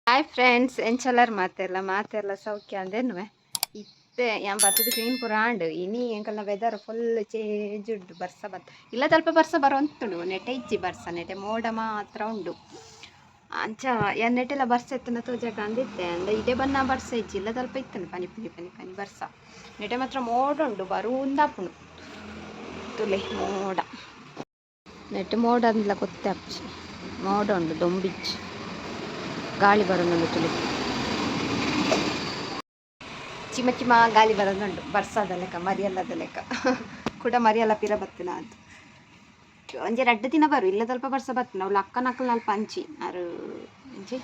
Hi friends ಎಂಚಲರ್ ಮಾತೆಲ್ಲ ಸೌಖ್ಯ ಅಂದೇನು ಇತ್ತೆ ഞാൻ പത്തത് ക്ലീൻ പുറാണ്ട് ഇനി ಎಂಕಲ್ನ ವೆದರ್ ಫುಲ್ ಚೇಂಜ್ ಉಂಟು ಬರ್ಸ ಬತ್ತ ಇಲ್ಲ ಸ್ವಲ್ಪ ಬರ್ಸ ಬರೋ ಅಂತುಂಡು ನೆಟೆ ಇಜ್ಜಿ ಬರ್ಸ ನೆಟೆ ಮೋಡ ಮಾತ್ರ ಉಂಡು ಅಂಚ ನೆಟ್ಟೆಲ್ಲ ಬರ್ಸ ಎತ್ತನ ತೋಜಕ ಅಂದಿತ್ತೆ ಅಂದ ಇದೇ ಬನ್ನ ಬರ್ಸ ಇಜ್ಜಿ ಇಲ್ಲ ಸ್ವಲ್ಪ ಇತ್ತನು ಪನಿ ಪನಿ ಪನಿ ಪನಿ ಬರ್ಸ ನೆಟೆ ಮಾತ್ರ ಮೋಡ ಉಂಡು ಬರುಂದಾಪುಣು ತುಲೆ ಮೋಡ ನೆಟ್ಟು ಮೋಡ ಅಂದ್ಲ ಗೊತ್ತೇ ಅಪ್ಪಿ ಮೋಡ ಉಂಡು ದೊಂಬಿಜ್ಜಿ ಗಾಳಿ ಬರೋದು ತುಳಿ ಚಿಮ ಚಿಮ ಗಾಳಿ ಬರೋದುಂಟು ಬರ್ಸದ ಲೆಕ್ಕ ಮರಿಯಲ್ಲದ ಲೆಕ್ಕ ಕೂಡ ಮರಿಯಲ್ಲ ಪಿರ ಬತ್ತಿನ ಅಂತ ಒಂಜೆ 2 ದಿನ ಬರು ಇಲ್ಲ ಸ್ವಲ್ಪ ಬರ್ಸ ಬತ್ತಿನ ಅವ್ಳು ಅಕ್ಕನಕ್ಕಲ್ ನಲ್ಪ ಅಂಚಿ ಯಾರು ಅಂಚಿ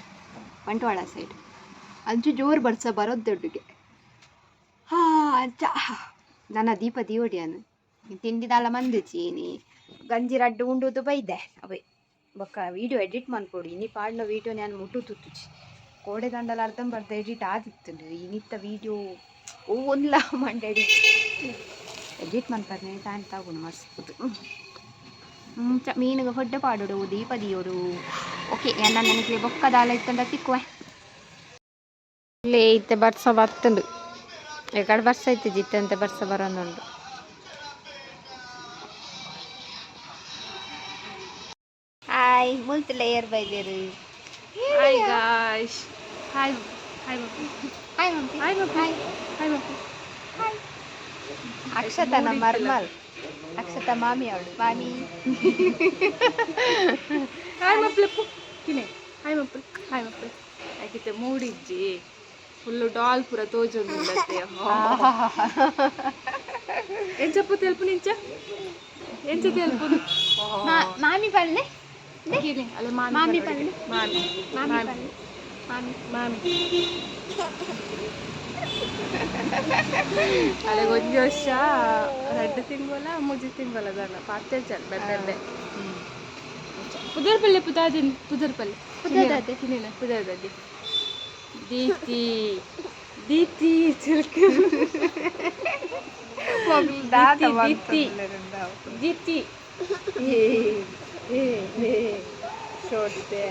ಬಂಟ್ವಾಳ ಸೈಡ್ ಅಂಚು ಜೋರು ಬರ್ಸ ಬರೋದು ದೊಡ್ಡಗೆ ಅಂಚ ನನ್ನ ದೀಪ ದೀವಡಿಯಾನು ತಿಂಡಿದಾಲ ಮಂದಿಚಿ ನೀ ಗಂಜಿ ರಡ್ಡು ಉಂಡುದು ಬೈದೆ ಅವೇ ಬೊಕ್ಕ ವೀಡಿಯೋ ಎಡಿಟ್ ಮಾಡ್ಕೊಡಿ ಇನಿ ಪಾಡ್ನ ವೀಡಿಯೋ ನಾನು ಮುಟ್ಟು ತುತ್ತುಚಿ ಕೋಡೆ ದಂಡಲ ಅರ್ಧಂಬರ್ಧ ಎಡಿಟ್ ಆದಿತ್ತು ಇನ್ನಿತ್ತ ವೀಡಿಯೋ ಒಂದ್ಲ ಮಂಡೆ ಎಡಿಟ್ ಮಾಡ್ತಾರೆ ಟೈಮ್ ತಗೊಂಡು ಮಸ್ತ್ ಮೀನಿಗೆ ಹೊಡ್ಡೆ ಪಾಡೋಡು ದೀಪ ದಿಯೋಡು ಓಕೆ ನನ್ನ ನನಗೆ ಬೊಕ್ಕದಾಲ ಇತ್ತಂಡ ತಿಕ್ಕುವೆ ಇಲ್ಲೇ ಇತ್ತೆ ಬರ್ಸ ಬರ್ತಂಡು ಎಕಡೆ ಬರ್ಸ ಐತೆ ಜಿತ್ತೆ ಅಂತ ಬರ್ಸ ಬರೋನುಂಡು ಹಾಯ್ ಮುಲ್ತು ಲೇಯರ್ ಬೈದೇರು Hi guys. Hi. Hi Mapu. Hi mummy Hi Mapu. Hi Mapu. Akshata ನಮ್ಮ ಮರ್ಮಲ್ ಅಕ್ಷತಾ ಮಾಮಿ ಅವಳು ಮಾಮಿ Hi Mapu. Kine. Hi Mapu. Hi Mapu. Agite moodijji. Fullu doll pura tojondullate. Encha telpu nincha. Encha telpu. ಮಾಮಿ ಬಲ್ಲೆ Kine. Ale ಮಾಮಿ ಬಲ್ಲೆ mami. ಮಾಮಿ ಬಲ್ಲೆ Mami. Ale gonji ವರ್ಷ 2 ತಿಂಗಳ 3 ತಿಂಗಳ ದನ ಪಾತೆ ಚಲ್ ಬೆಬ್ಬೆ ಪುದರ್ ಪಲ್ಲೆ ಪುದರ್ ಪಲ್ಲೆ ಪುದರ್ದದೆ ಕಿನಿನ ಪುದರ್ದದೆ ದೀತಿ ಚಿಲ್ಕೆ ಮಗಳು ದಾದ ದೀತಿ ಶೋಡ್ತೆ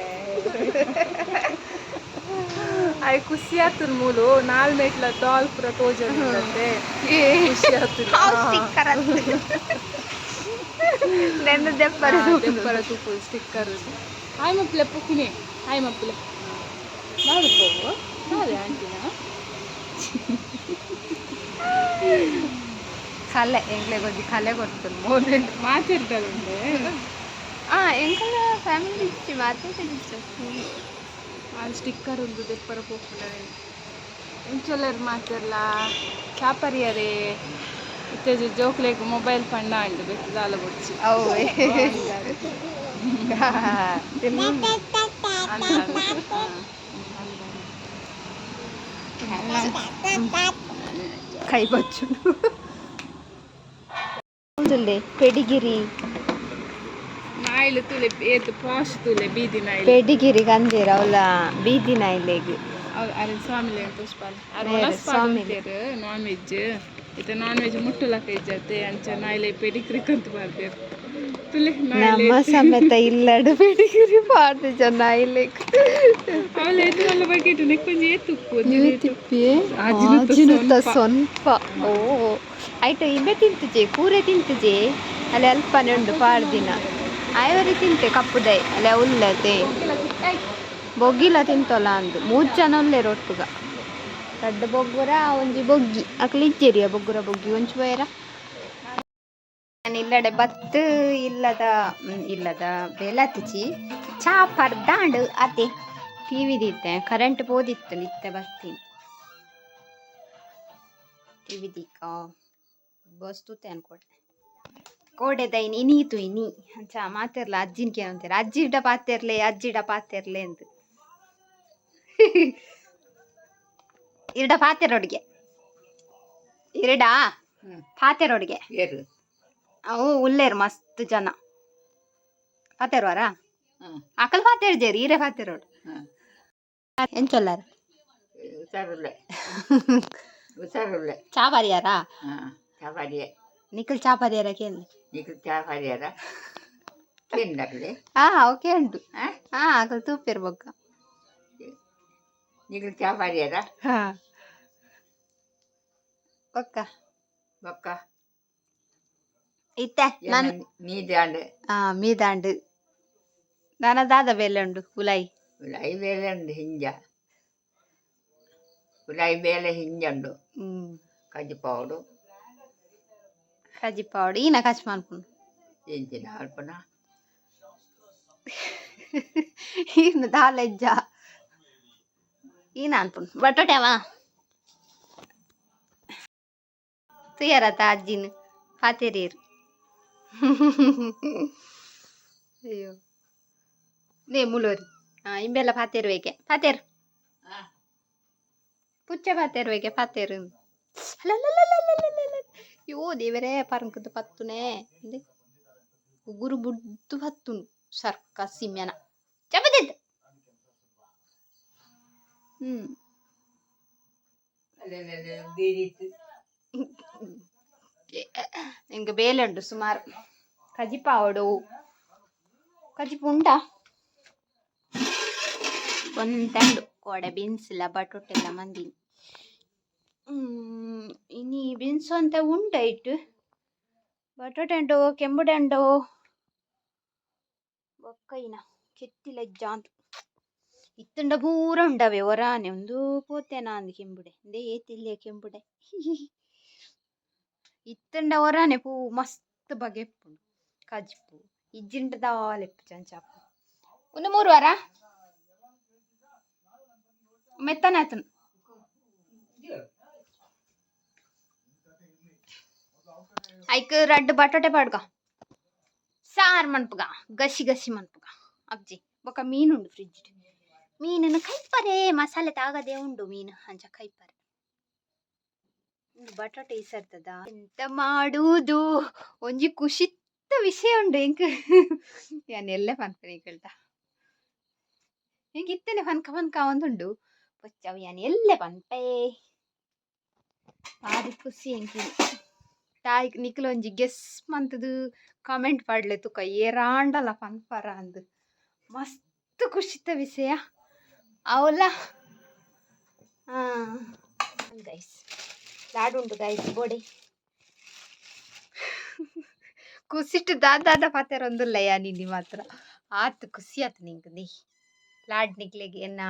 ಅಯ್ಯ ಖುಷಿ ಆತನ ಮೂಲು 4 ಮೆಟ್ಲ ಡಾಲ್ ಪುರ ತೋಜಂತೆ ಖುಷಿ ಆತನ ನೆನ್ನ ದೆಪ್ಪರ ತುಪ್ಪು ಸ್ಟಿಕ್ಕರ್ ಹಾಯ್ ಮಪ್ಪಲೆ ಪುಕ್ಕಿನಿ ಹಾಯ್ ಮಪ್ಪಲೆ ಮಾಡು ಹೋಗು ನಾಳೆ ಆಂಟಿನ ಕಲೆ ಎಂಗ್ಲೆ ಗೊತ್ತಿ ಕಲೆ ಕೊಡ್ತಾನೆ ಮೋಮೆಂಟ್ ಮಾತಿರ್ತಾರುಂಡೆ ಎಂಕಲ ಫ್ಯಾಮಿಲಿ ಇಚ್ಚಿ ಮಾತಾಡಿಚ್ಚು ಅದು ಸ್ಟಿಕ್ಕರ್ ಒಂದು ದೆಪ್ಪರ ಹೋಗ್ತಾರೆ ಇಂಚೊಲ್ಲರು ಮಾತಿರಲ್ಲ ಚಾಪರಿಯರೇ ಇತ್ತೆಜಿ ಜೋಕ್ಲೆಗ್ ಮೊಬೈಲ್ ಪಂಡ ಅಂಡು ಬೆತ್ತು ದಾಲ ಬೊಚ್ಚಿ ಅವೇ ಕೈ ಬಚ್ಚು ಪೆಡಿಗಿರಿ ನಾಯಿಲು ತುಲೆ ಏತು ಪಾಶ್ ತುಲೆ ಬೀದಿ ನಾಯಿ ಪೆಡಿಗಿರಿ ಗಂದೇರ ಅವಳ ಬೀದಿ ನಾಯಿಲೆಗ್ ಅರೆ ಸ್ವಾಮಿಲೆ ಪುಷ್ಪಾಲ ಅರೆ ಸ್ವಾಮಿಲೆ ನಾನ್ ವೆಜ್ ಇತ್ತೆ ನಾನ್ ವೆಜ್ ಮುಟ್ಟುಲಕ ಇಜ್ಜತೆ ಅಂಚ ನಾಯಿಲೆ ಪೆಡಿಗ್ರಿ ಕಂತ ಮಾಡ್ತೇವೆ ತುಲೆ ನಮ್ಮ ಸಮೇತ ಇಲ್ಲಡು ಪೆಡಿಗಿರಿ ಪಾಡ್ದೆ ನಾಯಿಲೆಗ್ ಅವಳ ಎತ್ತುಗಳ ಬಗ್ಗೆ ನೆಕ್ಕೊಂದು ಏತುಪ್ಪು ತಿಪ್ಪಿ ಆಜಿನುತ್ತ ಸ್ವಲ್ಪ ಓ ಆಯ್ತು ಇಬ್ಬೆ ತಿಂತುಜೆ ಕೂರೆ ತಿಂತುಜೆ ಅಲ್ಲಿ ಅಲ್ಪನೆ ಉಂಡು ಪಾಡ್ದಿನ ಆಯವರಿ ತಿಂತೆ ಕಪ್ಪುದೈ ಅಲ್ಲ ಉಲ್ಲತೆ ಬೊಗ್ಗಿಲ ತಿಂತೋಲ್ಲ ಅಂದು 3 ಜನ ಉಲ್ಲೆ ರೊಟ್ಟುಗ ದಡ್ಡ ಬೊಗ್ಗುರ ಒಂಜಿ ಬೊಗ್ಗಿ ಅಕ್ಲು ಇಜ್ಜೆರಿಯ ಬೊಗ್ಗುರ ಬೊಗ್ಗಿ ಒಂಚು ಬೇರ ನಾನು ಇಲ್ಲಡೆ ಬತ್ತು ಇಲ್ಲದ ಬೆಲತಿಚಿ ಚಾ ಪರ್ದಾಂಡು ಅದೇ ಟಿವಿ ದಿತ್ತೆ ಕರೆಂಟ್ ಪೋದಿತ್ತು ನಿತ್ತೆ ಬರ್ತೀನಿ ಟಿವಿ ದಿಕ್ಕ ಬಸ್ತುತ್ತೆ ಅನ್ಕೊಡೆ ಕೋಡೆ ದೈನಿ ಇನೀತು ಇನಿ ಅಂಚ ಮಾತಿರ್ಲ ಅಜ್ಜಿನ್ಕೆ ಅಂತಾರೆ ಅಜ್ಜಿಡ ಪಾತಿರ್ಲೆ ಅಂತ ಇರಡ ಪಾತೆರೊಡ್ಗೆ ಇರಡಾ ಪಾತೆರೊಡ್ಗೆ ಅವು ಉಲ್ಲೇರು ಮಸ್ತ್ ಜನ ಪಾತೆರ್ವಾರ ಅಕಲ್ ಪಾತೆರ್ಜೇರಿ ಈರೆ ಪಾತೆರೋಡ್ ಎಂಚೊಲ್ಲಾರ ಚಾ ಪರಿಯಾರಾ ನಿಖಲ್ ಚಾ ಪರಿಯಾರ ಕೇಳಿ ಓಕೆ ಉಂಟು ಅಕಲ್ ತೂಪಿರ್ಬೊಕ್ಕ నీకు చా పాడారా ఒక్క ఒక్క ಇತ್ತೆ ನಾನು ನೀದಾಂಡ್ ಮೀದಾಂಡು ನನದಾದ ಬೇಲೆಂಡು ಉಲಾಯಿ ಉಲಾಯಿ ಬೇಲೆ ಉಂಡು ಹಿಂಜ ಉಲಾಯಿ ಬೇಲೆ ಹಿಂಜುಂಡು ಕಜಿಪಾವಡು ಕಜಿಪಾವಡು ಈನ ಕಚ್ ಮನ್ಪುಂಡು ಎಂಚಿನ ಅಲ್ಪನ ಈನ ದಾಲೆಜ್ಜ ಈನ ಅನ್ಪುಂಡು ಬಟೋಟೆವಾ ತುಯರತ ಅಜ್ಜಿನ ಪಾತೆರೀರು ಅಯ್ಯೋ ನೇ ಮುಲೋರಿ ಇಂಬೆಲ್ಲ ಪಾತೆರು ಬೇಕೆ ಪಾತೆರು ಪುಚ್ಚ ಪಾತೆರು ಬೇಕೆ ಪಾತೆರು ಅಯ್ಯೋ ದೇವರೇ ಪರಂಕದ ಪತ್ತುನೇ ಗುರು ಬುಡ್ದು ಹತ್ತುಂಡು ಸರ್ಕ ಸಿಮ್ಯನ ಚಪದಿದ್ದ ఇంక వేలండు సుమారు కజిపావడు కజిపుండ కొంతండు కోడ బీನ್ಸಿಲ್ಲ ಬಟೊಟ್ಟೆಲ್ಲ ಮಂದಿ ಇನಿ ಬೀನ್ಸು ಅಂತ ಉಂಟಾಯ್ತು ಬಟೊಟೆಂಡು ಕೆಂಬುಡೆಂಡು ಒಕ್ಕೈನ ಕೆತ್ತಿಲೆಜ್ಜ ಅಂತ ಇತ್ತಂಡ ಪೂರ ಉಂಡವೆ ಒರಾನೆ ಒಂದು ಪೋತೆನಾ ಅಂದ್ ಕೆಂಬುಡೆ ಇಂದೇ ಏತಿಲ್ಲೆ ಕೆಂಬುಡೆ ಇತ್ತಂಡ ಒರಾನೆ ಪೂ ಮಸ್ತ್ ಬಗೆಪ್ಪು ಕಜ್ಪು ಇಜ್ಜಿಂಟ ದಾಲೆಪ್ಪು ಚಂಚಾಪು ಒಂದು 3 ವಾರ ಮೆತ್ತನಾತನು ಐಕ್ ರಡ್ಡ್ ಬಟಾಟೆ ಪಾಡ್ಗ ಸಾರ್ ಮನ್ಪುಗ ಗಸಿ ಗಸಿ ಮನ್ಪುಗ ಅಜ್ಜಿ ಬೊಕ ಮೀನುಂಡು ಫ್ರಿಡ್ಜ್ ಮೀನನ್ನು ಕೈಪರೆ ಮಸಾಲೆ ತಾಗದೆ ಉಂಡು ಮೀನು ಅಂಚ ಕೈಪರೆ ಬಟಾಟೆ ಈಸರ್ತದ ಎಂತ ಮಾಡುವುದು ಒಂಜಿ ಖುಷಿತ್ತ ವಿಷಯ ಉಂಡು ಎಂಕ್ ಯಾನೆಲ್ಲ ಪನ್ಪನೆ ಕೇಳ್ತಾ ಹೆಂಗೆ ಇತ್ತೇನೆ ಪನ್ಕ ಒಂದುಂಡು ಪಚ್ಚವು ಯಾನ್ ಎಲ್ಲೆ ಪನ್ಪೆ ಆದಿ ಖುಷಿ ಎಂಕಿ ತಾಯಿ ನಿಕ್ಲ ಒಂಜಿ ಗೆಸ್ ಮಂತದು ಕಾಮೆಂಟ್ ಪಾಡ್ಲೆ ತುಕ ಏರಾಂಡಲ ಪನ್ಪರ ಅಂದ್ ಮಸ್ತ್ ಖುಷಿತ ವಿಷಯ ಅವಲ್ಲ ಗೈಸ್ ಲಾಡುಂಡು ಗೈಸ್ ಬೋಡಿ ಖುಷಿಟ್ಟು ದಾದ ಪಾತೆರ ಒಂದುಲ್ಲ ಯಾನಿ ಮಾತ್ರ ಆತು ಖುಷಿ ಆತು ನಿಂಗೆ ನೀ ಲಾಡ್ ನಿಕ್ಲೆಗೆ ಎನ್ನ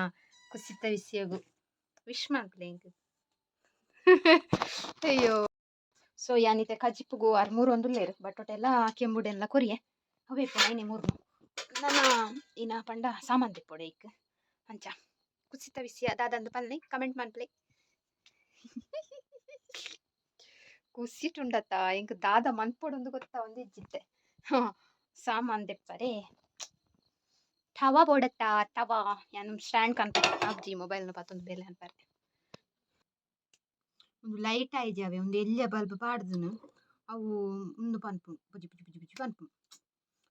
ಖುಷಿತ ವಿಷಯಗು ವಿಶ್ ಮಾಡ್ಲೆ ಇಂಕ್ ಅಯ್ಯೋ ಸೊ ಯಾನಿತೆ ಕಜಿಪ್ಪುಗು 3 ಒಂದುಲ್ಲೇರು ಬಟೊಟೆಲ್ಲ ಕೆಂಬುಡೆಲ್ಲ ಕೊರಿಯೆ ಅವೇ ಪುನಃ 3 ನನ್ನ ಇನ್ನ ಪಂಡ ಸಾಮಾನ್ ತಿಪ್ಪೊಡೆ ಇಕ್ ಅಂಚ ಕುಸಿತ ವಿಷಯ ದಾದಂದು ಪಲ್ಲೆ ಕಮೆಂಟ್ ಮನ್ಪ್ಲೆ ಕುಸಿಟುಂಡತ್ತ ಇಂಕ ದಾದ ಮನ್ಪೊಡೊಂದು ಗೊತ್ತಾ ಒಂದು ಇಜ್ಜಿತ್ತೆ ಸಾಮಾನ್ ತೆಪ್ಪರೆ ತವಾ ಬೋಡತ್ತ ತವಾ ಯಾನು ಸ್ಟ್ಯಾಂಡ್ ಕನ್ಪ ಅಜ್ಜಿ ಮೊಬೈಲ್ನ ಪತ್ತೊಂದು ಬೇಲೆ ಅನ್ಪಾರೆ ಒಂದು ಲೈಟ್ ಆಯ್ಜಾವೆ ಒಂದು ಎಲ್ಯ ಬಲ್ಬ್ ಪಾಡ್ದನು ಅವು ಒಂದು ಪನ್ಪು ಬುಜಿ ಬುಜಿ ಬುಜಿ ಬುಜಿ ಪನ್ಪು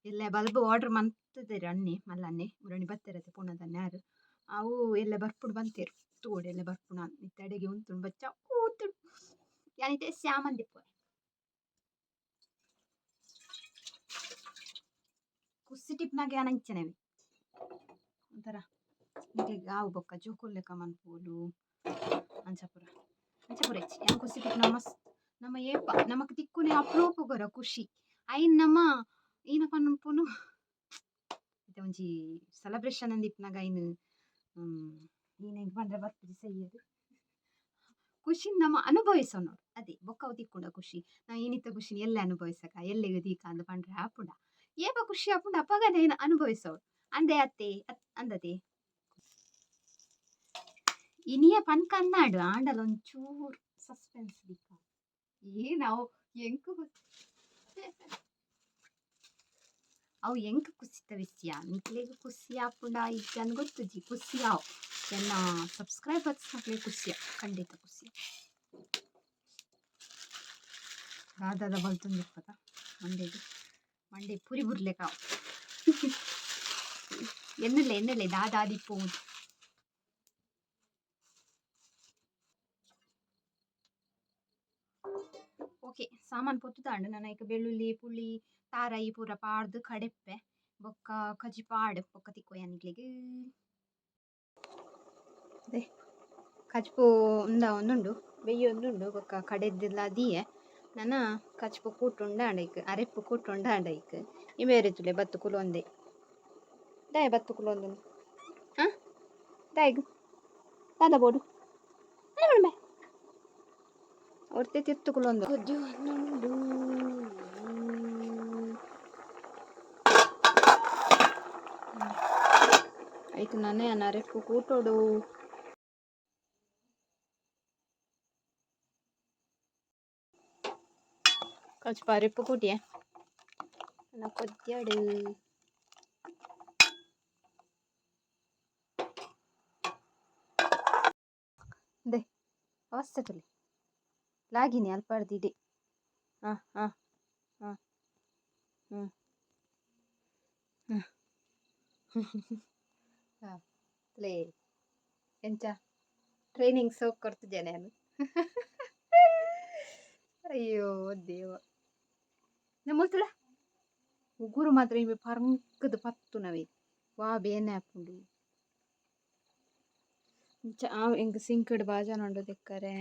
ಎಲ್ಲ ಬಲ್ಬ್ ಆರ್ಡರ್ ಮಂತಿದ್ದಾರೆ ಅನ್ನಿ ಮಲ್ಲನ್ನೆ ಮುರಣಿ ಬತ್ತಿರತ್ತೆ ಪುಣದನ್ನೇ ಯಾರು ಅವು ಎಲ್ಲ ಬರ್ಪುಡು ಬಂತೇರು ತೋಡು ಎಲ್ಲ ಬರ್ಪುಣ ಇತ್ತಡೆಗೆ ಉಂಟು ಬಚ್ಚ ಕೂತು ಯಾನಿದೆ ಸ್ಯಾಮಂದಿ ಪೋರೆ ಕುಸ್ಸಿ ಟಿಪ್ನಾಗೆ ಅನಂಚನೆವೆ ಒಂಥರ ನಿಮಗೆ ಆವು ಬೊಕ್ಕ ಜೋಕೊಲ್ಲೆಕ ಮನ್ಪೋಲು ಅಂಚಪುರ ಹೆಚ್ಚಿ ಏನು ಖುಷಿ ಟಿಪ್ ನಮ್ಮ ಏಪ ನಮಕ್ ತಿಕ್ಕುನೆ ಅಪ್ರೂಪ ಗೊರ ಖುಷಿ ಐನ್ ನಮ್ಮ ಈನ ಪನ್ಪುನು ಇತ್ತೆ ಒಂಜಿ ಸೆಲೆಬ್ರೇಷನ್ ಅಂದಿಪ್ಪನಾಗ ಐನ್ ಈನ ಹೆಂಗೆ ಬಂದ್ರೆ ಬರ್ತದೆ ಸೈಯದು ಖುಷಿ ನಮ್ಮ ಅನುಭವಿಸೋಣ ಅದೇ ಬೊಕ್ಕವು ತಿಕ್ಕೊಂಡ ಖುಷಿ ನಾ ಏನಿತ್ತ ಖುಷಿನ ಎಲ್ಲ ಅನುಭವಿಸಕ ಎಲ್ಲೆಗೂ ದೀಕ ಅಂದ ಪಂಡ್ರೆ ಆಪುಂಡ ಏಪ ಖುಷಿ ಆಪುಂಡ ಅಪ್ಪಗದ ಏನು ಅನುಭವಿಸೋಳು ಅಂದೆ ಅತ್ತೆ ಅಂದತೆ ಇನಿಯ ಪನ್ಕ ಅನ್ನಾಡು ಆಂಡಲ ಒಂಚೂರು ಸಸ್ಪೆನ್ಸ್ ದೀಕ ನಾವು ಎಂಕು ಅವು ಎಂಕ ಖುಷಿತ ವಿಷಯ ನಿಕ್ಲೆಗೂ ಖುಷಿ ಆಪುಂಡ ಇಜ್ಜನ್ ಗೊತ್ತುಜಿ ಖುಷಿ ಆವು ಎಲ್ಲ ಸಬ್ಸ್ಕ್ರೈಬರ್ಸ್ ಮಕ್ಳಿಗೆ ಖುಷಿಯ ಖಂಡಿತ ಖುಷಿ ದಾದಾದ ಬಲ್ತೊಂದಿಪ್ಪದ ಮಂಡೆ ಪುರಿ ಬುರ್ಲೆಕಾವು ಎನ್ನಲೆ ದಾದಾದಿಪ್ಪು ಓಕೆ ಸಾಮಾನು ಪೊತ್ತುದಾಂಡು ನನಗೆ ಬೆಳ್ಳುಳ್ಳಿ ಪುಳಿ ತಾರಾಯಿ ಪೂರ ಪಾಡ್ದು ಕಡೆಪ್ಪೆ ಬೊಕ್ಕ ಕಜಿ ಪಾಡು ಬೊಕ್ಕ ತಿಕ್ಕೋಯನಿಗ್ಲಿಗೆ ಅದೇ ಕಚ್ಪು ಒಂದುಂಡು ಬೆಯ್ಯ ಒಂದುಂಡು ಬೊಕ್ಕ ಕಡೆದಿಲ್ಲ ದಿಯೆ ನನ್ನ ಕಚ್ಪು ಕೂಟುಂಡ ಆಂಡೈಕ್ ಅರೆಪ್ಪು ಕೂಟುಂಡ ಆಂಡೈಕ್ ಇಮೇರೆ ತುಲೆ ಬತ್ತು ಕುಲೊಂದೆ ದಾಯ ಬತ್ತು ಕುಲೊಂದು ಹಾಂ ದಾಯಗು ದಾದ ಬೋಡು ಬೇ ಹೊರ್ತೆ ತಿತ್ತು ಕುಲೊಂದು ಒಂದುಂಡು ಆಯ್ತು ನಾನೇ ಅರೆಪ್ಪು ಕೂಟೋಡು ಕಚ್ಪು ಅರೆಪ್ಪು ಕೂಟಿಯೇ ನನ್ನ ಕೊದ್ಯಾಡು ದೇ ಅವಸ್ಥೆ ತುಲಿ ಲಾಗಿನಿ ಅಲ್ಪ ಅರ್ದಿದೆ ಹಾಂ ಹಾಂ ಹಾಂ ಹ್ಞೂ ಹಾಂ ಪ್ಲೇ ಎಂಚ ಟ್ರೈನಿಂಗ್ ಸೋಕ್ ಕೊಡ್ತಿದ್ದೆ ನಾನು ಅಯ್ಯೋ ದೇವ ನಮ್ಮುತ್ತಲ ಉಗುರು ಮಾತ್ರ ಇವೆ ಪರಂಕದ ಪತ್ತು ನವೆ ವಾ ಬೇನೆ ಹಾಕೊಂಡು ಎಂಕ್ ಸಿಂಕಡ್ ಬಾಜಾನ ಉಂಡು ತೆಕ್ಕರೆ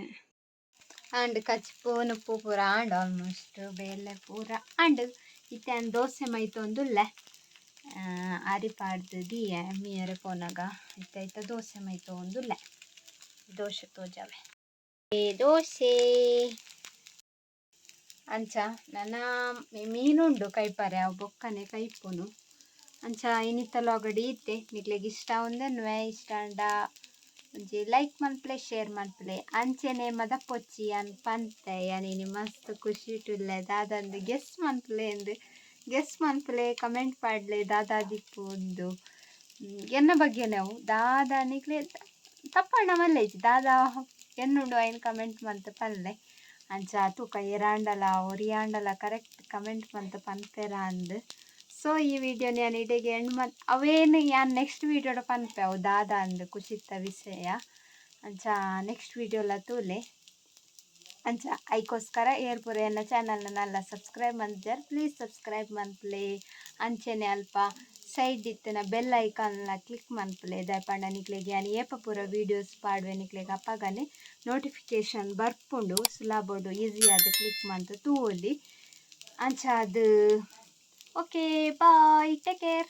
ಅಂಡ್ ಕಚ್ಪು ನುಪ್ಪು ಪೂರ ಅಂಡ್ ಆಲ್ಮೋಸ್ಟ್ ಬೇಲೆ ಪೂರ ಅಂಡ್ ಇತ್ತೆ ದೋಸೆ ಮೈತೊಂದುಲ್ಲೆ ಅರಿ ಪಾಡ್ದು ದಿಯೆ ಮೀಯರೆ ಪೋನಾಗ ಇತ್ತ ದೋಸೆ ಮೈತೊಂದುಲ್ಲೆ ದೋಸೆ ತೋಜಾವೆ ದೋಸೆ ಅಂಚ ನನ್ನ ಮೀನುಂಡು ಕೈಪಾರೆ ಅವು ಬೊಕ್ಕನೆ ಕೈಪುನು ಅಂಚ ಇನ್ನಿತ್ತಲೊಗಡಿ ಇತ್ತೆ ನಿಕ್ಲೆಗ್ ಇಷ್ಟ ಒಂದನ್ವೆ ಇಷ್ಟ ಅಂಡ ಒಂಜಿ ಲೈಕ್ ಮನ್ಪ್ಲೆ ಶೇರ್ ಮನ್ಪ್ಲೆ ಅಂಚೆನೆ ಮದ ಪೊಚ್ಚಿ ಅನ್ ಪಂತೆ ಯಾನಿ ಮಸ್ತ್ ಖುಷಿ ಇಟ್ಟುಲ್ಲೆ ದಾದಂದು ಗೆಸ್ ಮನ್ಪ್ಲೆ ಕಮೆಂಟ್ ಪಾಡ್ಲೆ ದಾದಾ ದಿಕ್ಕು ಒಂದು ಎನ್ನ ಬಗ್ಗೆ ನಾವು ದಾದಾ ನಿಕ್ಲೆ ತಪ್ಪಣ್ಣ ಮಲ್ಲೇಜಿ ದಾದಾ ಎನ್ನುಂಡು ಐನ್ ಕಮೆಂಟ್ ಮಂತ್ ಪಲ್ಲೆ ಅಂಚ ತೂಕ ಎರಾಂಡಲ ಒರಿಯಾಂಡಲ ಕರೆಕ್ಟ್ ಕಮೆಂಟ್ ಮಂತ್ ಪನ್ಪೆರ ಅಂದ್ ಸೊ ಈ ವಿಡಿಯೋ ನಾನು ಇಡೆಗೆ ಎಂಡ್ ಮತ್ ಅವೇನು ಯಾನ್ ನೆಕ್ಸ್ಟ್ ವೀಡಿಯೋಡ ಪನ್ಪೆ ಅವು ದಾದ ಅಂದ್ ಖುಷಿತ್ತ ವಿಷಯ ಅಂಚ ನೆಕ್ಸ್ಟ್ ವಿಡಿಯೋಲ ತೂಲೆ ಅಂಚ ಐಕೋಸ್ಕರ ಏರ್ ಪೂರ ಎನ್ನ ಚಾನಲ್ನ ನಲ್ಲ ಸಬ್ಸ್ಕ್ರೈಬ್ ಮಂತ್ಜರ್ ಪ್ಲೀಸ್ ಸಬ್ಸ್ಕ್ರೈಬ್ ಮನ್ಪ್ಲೆ ಅಂಚೆನೆ ಅಲ್ಪ ಸೈಡ್ ಇತ್ತಿನ ಬೆಲ್ ಐಕಾನ್ನ ಕ್ಲಿಕ್ ಮನ್ಪ್ಲೆ ದಯಪಂಡ ನಿಕ್ಲೆಗೆ ಯಾನ್ ಏಪ ಪೂರ ವೀಡಿಯೋಸ್ ಪಾಡುವೆ ನಿಕ್ಲೆಗೆ ಅಪ್ಪಗನೆ ನೋಟಿಫಿಕೇಶನ್ ಬರ್ಪುಂಡು ಸುಲಭಡು ಈಸಿ ಆದ ಕ್ಲಿಕ್ ಮಂತ್ ತೂವೊಲಿ ಅಂಚ ಅದು ಓಕೆ ಬಾಯ್ ಟೇಕ್ ಕೇರ್.